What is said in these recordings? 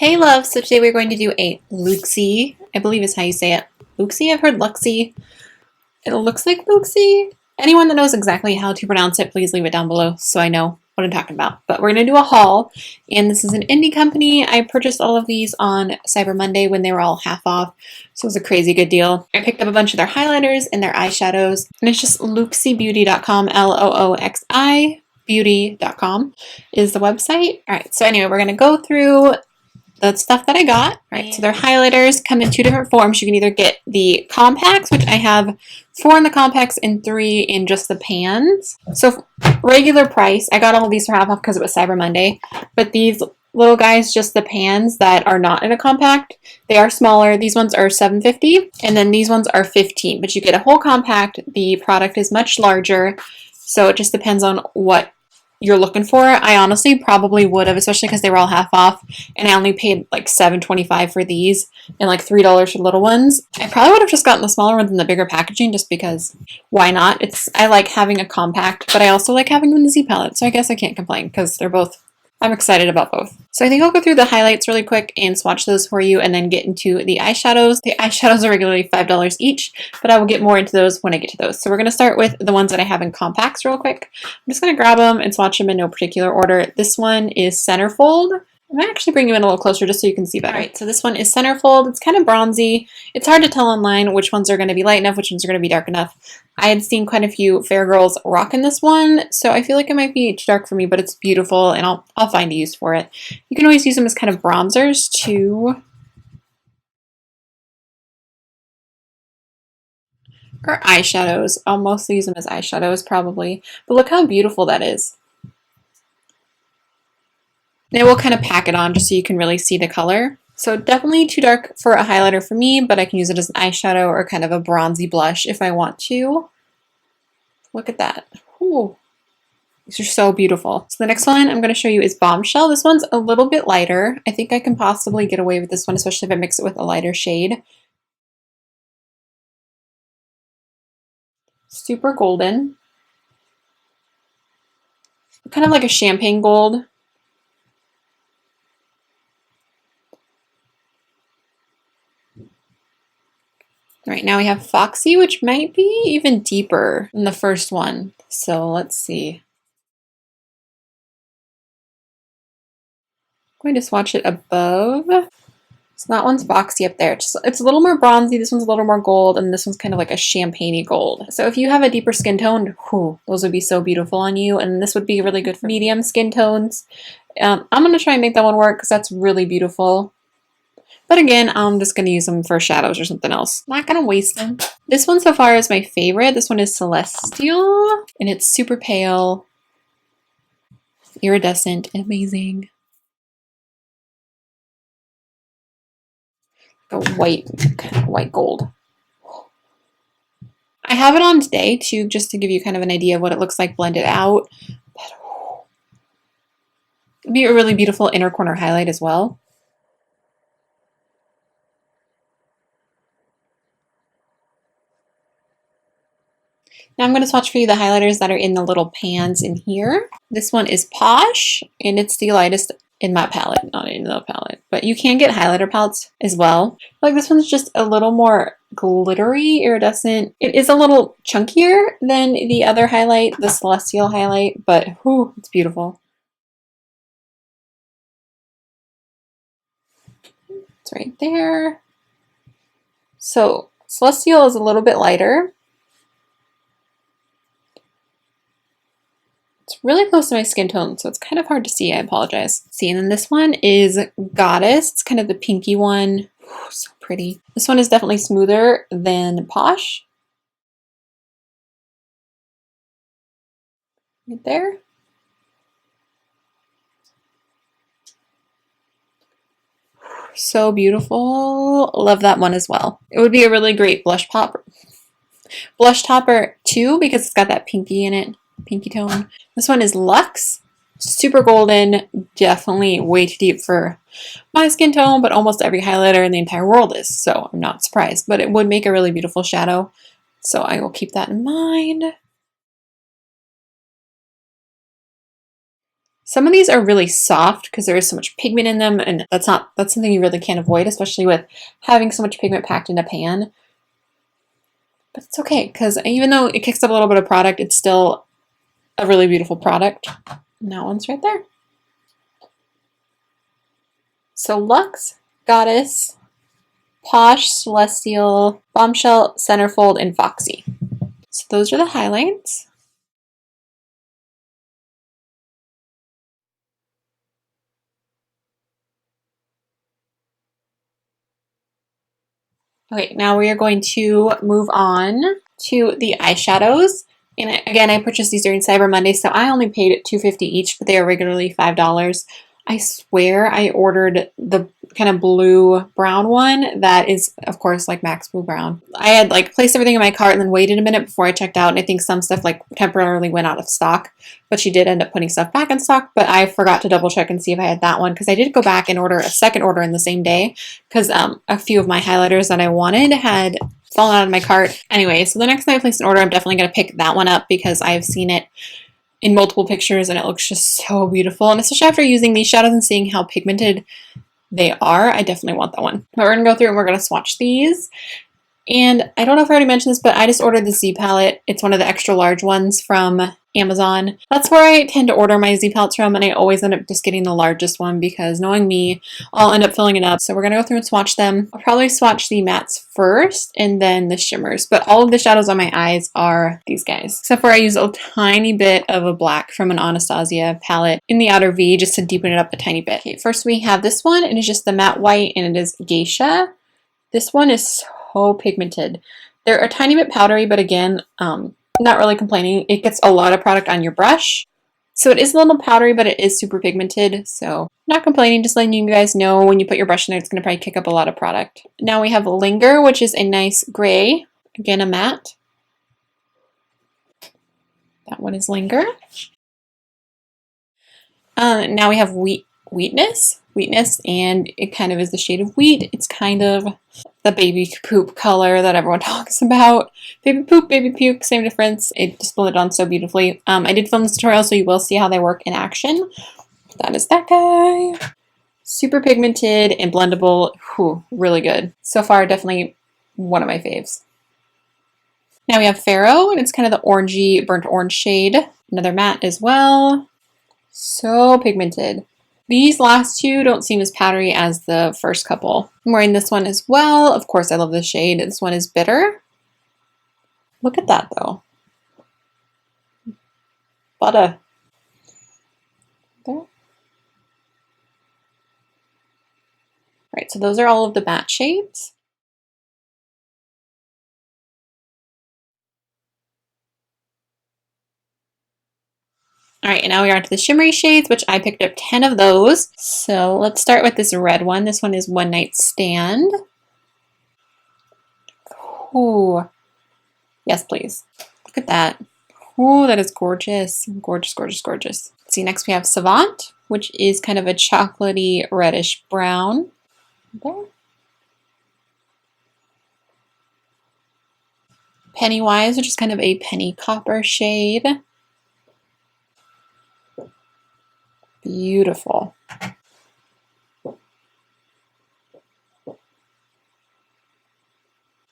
Hey love, so today we're going to do a Looxi, I believe is how you say it. Looxi? I've heard Luxi. It looks like Looxi. Anyone that knows exactly how to pronounce it, please leave it down below so I know what I'm talking about. But we're going to do a haul, and this is an indie company. I purchased all of these on Cyber Monday when they were all half off, so it was a crazy good deal. I picked up a bunch of their highlighters and their eyeshadows, and it's just looxibeauty.com, Looxi beauty.com is the website. All right, so anyway, we're going to go through the stuff that I got. Right, so their highlighters come in two different forms. You can either get the compacts, which I have 4 in the compacts and 3 in just the pans. So regular price, I got all of these for half off because it was Cyber Monday, but these little guys, just the pans that are not in a compact, they are smaller. These ones are $7.50, and then these ones are $15, but you get a whole compact. The product is much larger, so it just depends on what you're looking for. I honestly probably would have, especially because they were all half off, and I only paid like $7.25 for these and like $3 for little ones. I probably would have just gotten the smaller ones in the bigger packaging just because why not? I like having a compact, but I also like having them in the Z palette, so I guess I can't complain because I'm excited about both. So I think I'll go through the highlights really quick and swatch those for you and then get into the eyeshadows. The eyeshadows are regularly $5 each, but I will get more into those when I get to those. So we're going to start with the ones that I have in compacts real quick. I'm just going to grab them and swatch them in no particular order. This one is Centerfold. I might actually bring you in a little closer just so you can see better. All right, so this one is Centerfold. It's kind of bronzy. It's hard to tell online which ones are going to be light enough, which ones are going to be dark enough. I had seen quite a few fair girls rocking this one, so I feel like it might be too dark for me, but it's beautiful, and I'll find a use for it. You can always use them as kind of bronzers too, or eyeshadows. I'll mostly use them as eyeshadows probably, but look how beautiful that is. And it will kind of pack it on just so you can really see the color. So definitely too dark for a highlighter for me, but I can use it as an eyeshadow or kind of a bronzy blush if I want to. Look at that. Ooh. These are so beautiful. So the next one I'm going to show you is Bombshell. This one's a little bit lighter. I think I can possibly get away with this one, especially if I mix it with a lighter shade. Super golden. Kind of like a champagne gold. All right, now we have Foxy, which might be even deeper than the first one. So let's see. I'm going to swatch it above. So that one's Foxy up there. It's a little more bronzy, this one's a little more gold, and this one's kind of like a champagne-y gold. So if you have a deeper skin tone, whew, those would be so beautiful on you, and this would be really good for medium skin tones. I'm going to try and make that one work because that's really beautiful. But again, I'm just going to use them for shadows or something else. Not going to waste them. This one so far is my favorite. This one is Celestial, and it's super pale, iridescent, and amazing. A white, kind of white gold. I have it on today too, just to give you kind of an idea of what it looks like blended out. But, it'd be a really beautiful inner corner highlight as well. Now I'm going to swatch for you the highlighters that are in the little pans in here. This one is Posh, and it's the lightest in my palette, not in the palette. But you can get highlighter palettes as well. Like this one's just a little more glittery, iridescent. It is a little chunkier than the other highlight, the Celestial highlight, but whew, it's beautiful. It's right there. So Celestial is a little bit lighter. It's really close to my skin tone, so it's kind of hard to see. I apologize. See, and then this one is Goddess. It's kind of the pinky one. Ooh, so pretty. This one is definitely smoother than Posh. Right there. So beautiful. Love that one as well. It would be a really great blush topper too, because it's got that pinky in it. Pinky tone. This one is Luxe. Super golden. Definitely way too deep for my skin tone, but almost every highlighter in the entire world is, so I'm not surprised. But it would make a really beautiful shadow, so I will keep that in mind. Some of these are really soft because there is so much pigment in them, and that's something you really can't avoid, especially with having so much pigment packed in a pan. But it's okay, because even though it kicks up a little bit of product, it's still a really beautiful product. And that one's right there. So Luxe, Goddess, Posh, Celestial, Bombshell, Centerfold, and Foxy. So those are the highlights. Okay, now we are going to move on to the eyeshadows. And again, I purchased these during Cyber Monday, so I only paid $2.50 each, but they are regularly $5. I swear I ordered the kind of blue brown one that is, of course, like Max Blue Brown. I had like placed everything in my cart and then waited a minute before I checked out, and I think some stuff like temporarily went out of stock, but she did end up putting stuff back in stock, but I forgot to double check and see if I had that one, because I did go back and order a second order in the same day, because a few of my highlighters that I wanted had fallen out of my cart. Anyway, so the next time I place an order, I'm definitely going to pick that one up because I've seen it in multiple pictures and it looks just so beautiful. And especially after using these shadows and seeing how pigmented they are, I definitely want that one. But we're going to go through and we're going to swatch these. And I don't know if I already mentioned this, but I just ordered the Z palette. It's one of the extra large ones from Amazon. That's where I tend to order my Z palettes from, and I always end up just getting the largest one because knowing me, I'll end up filling it up. So we're going to go through and swatch them. I'll probably swatch the mattes first and then the shimmers, but all of the shadows on my eyes are these guys. Except for I use a tiny bit of a black from an Anastasia palette in the outer V just to deepen it up a tiny bit. Okay, first we have this one, and it's just the matte white, and it is Geisha. This one is so pigmented. They're a tiny bit powdery, but again, not really complaining. It gets a lot of product on your brush. So it is a little powdery, but it is super pigmented. So not complaining, just letting you guys know when you put your brush in there, it's going to probably kick up a lot of product. Now we have Linger, which is a nice gray. Again, a matte. That one is Linger. Now we have Wheatness, and it kind of is the shade of wheat. It's kind of the baby poop color that everyone talks about. Baby poop, baby puke, same difference. It just blended on so beautifully. I did film this tutorial, so you will see how they work in action. That is that guy. Super pigmented and blendable. Whew, really good. So far, definitely one of my faves. Now we have Pharaoh, and it's kind of the orangey, burnt orange shade. Another matte as well. So pigmented. These last two don't seem as powdery as the first couple. I'm wearing this one as well. Of course, I love this shade. This one is Bitter. Look at that, though. Butter. There. All right, so those are all of the matte shades. All right, and now we are onto the shimmery shades, which I picked up 10 of those. So let's start with this red one. This one is One Night Stand. Ooh. Yes, please. Look at that. Ooh, that is gorgeous. Gorgeous, gorgeous, gorgeous. See, next we have Savant, which is kind of a chocolatey reddish brown. Okay. Pennywise, which is kind of a penny copper shade. Beautiful.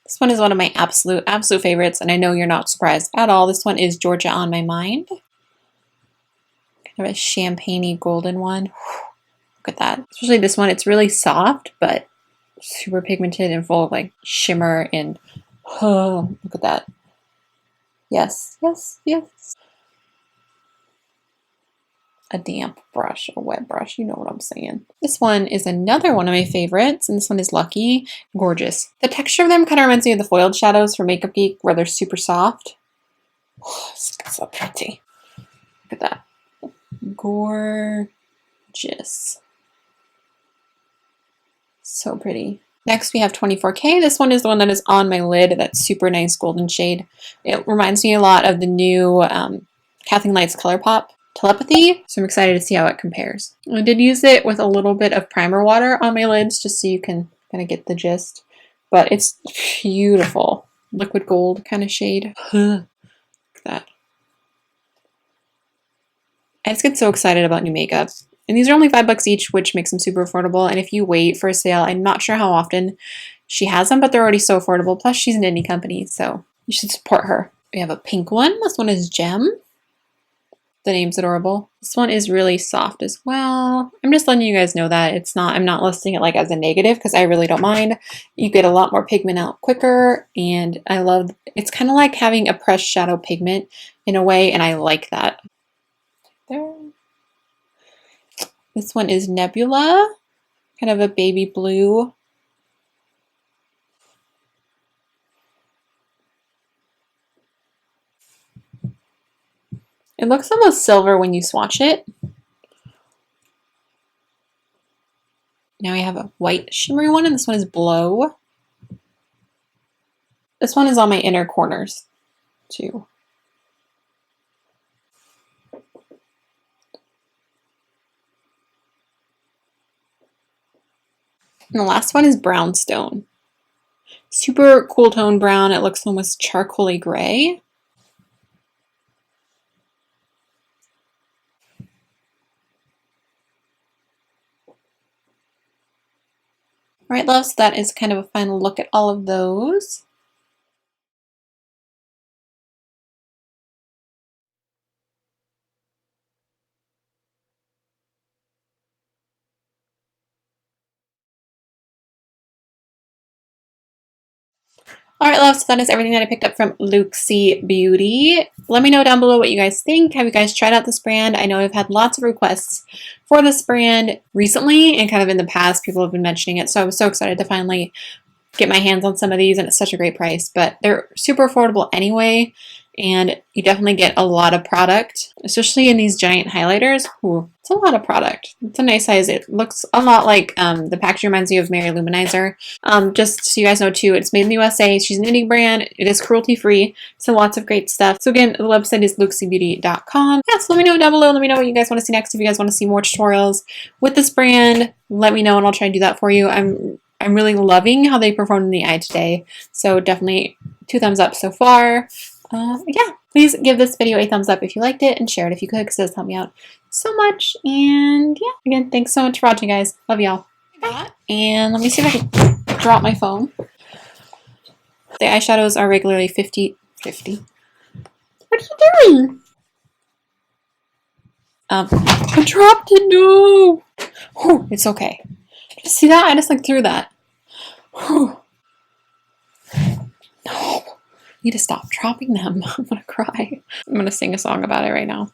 This one is one of my absolute favorites, and I know you're not surprised at all. This one is Georgia on My Mind. Kind of a champagne-y golden one. Look at that. Especially this one, it's really soft, but super pigmented and full of like shimmer and look at that. Yes, yes, yes. A damp brush, a wet brush, you know what I'm saying. This one is another one of my favorites, and this one is Lucky. Gorgeous. The texture of them kind of reminds me of the foiled shadows from Makeup Geek, where they're super soft. Oh, it's so pretty. Look at that. Gorgeous. So pretty. Next we have 24K. This one is the one that is on my lid. That super nice golden shade. It reminds me a lot of the new Kathleen Light's ColourPop Telepathy, so I'm excited to see how it compares. I did use it with a little bit of primer water on my lids just so you can kind of get the gist, but it's beautiful. Liquid gold kind of shade. Look at that. I just get so excited about new makeup. And these are only $5 each, which makes them super affordable. And if you wait for a sale, I'm not sure how often she has them, but they're already so affordable. Plus, she's an indie company, so you should support her. We have a pink one. This one is Gem. The name's adorable. This one is really soft as well. I'm just letting you guys know that it's not, I'm not listing it like as a negative because I really don't mind. You get a lot more pigment out quicker, and I love, it's kind of like having a pressed shadow pigment in a way, and I like that. There. This one is Nebula, kind of a baby blue. It looks almost silver when you swatch it. Now we have a white shimmery one, and this one is Blow. This one is on my inner corners, too. And the last one is Brownstone. Super cool tone brown. It looks almost charcoaly gray. All right, loves, that is kind of a final look at all of those. All right, loves, so that is everything that I picked up from Looxi Beauty. Let me know down below what you guys think. Have you guys tried out this brand? I know I've had lots of requests for this brand recently, and kind of in the past, people have been mentioning it. So I was so excited to finally get my hands on some of these, and it's such a great price, but they're super affordable anyway, and you definitely get a lot of product, especially in these giant highlighters. Ooh, it's a lot of product. It's a nice size. It looks a lot like the packaging reminds me of Mary Luminizer. Just so you guys know too, it's made in the USA. She's an indie brand. It is cruelty free, so lots of great stuff. So again, the website is luxibeauty.com. Yeah, so let me know down below. Let me know what you guys want to see next. If you guys want to see more tutorials with this brand, let me know and I'll try and do that for you. I'm really loving how they performed in the eye today, so definitely 2 thumbs up so far. Yeah, please give this video a thumbs up if you liked it, and share it if you could, because it does help me out so much. And yeah, again, thanks so much for watching, guys. Love y'all. And let me see if I can drop my phone. The eyeshadows are regularly $50. What are you doing? I dropped it. No. Oh, it's okay. See that? I just like threw that. No. I need to stop dropping them. I'm gonna cry. I'm gonna sing a song about it right now.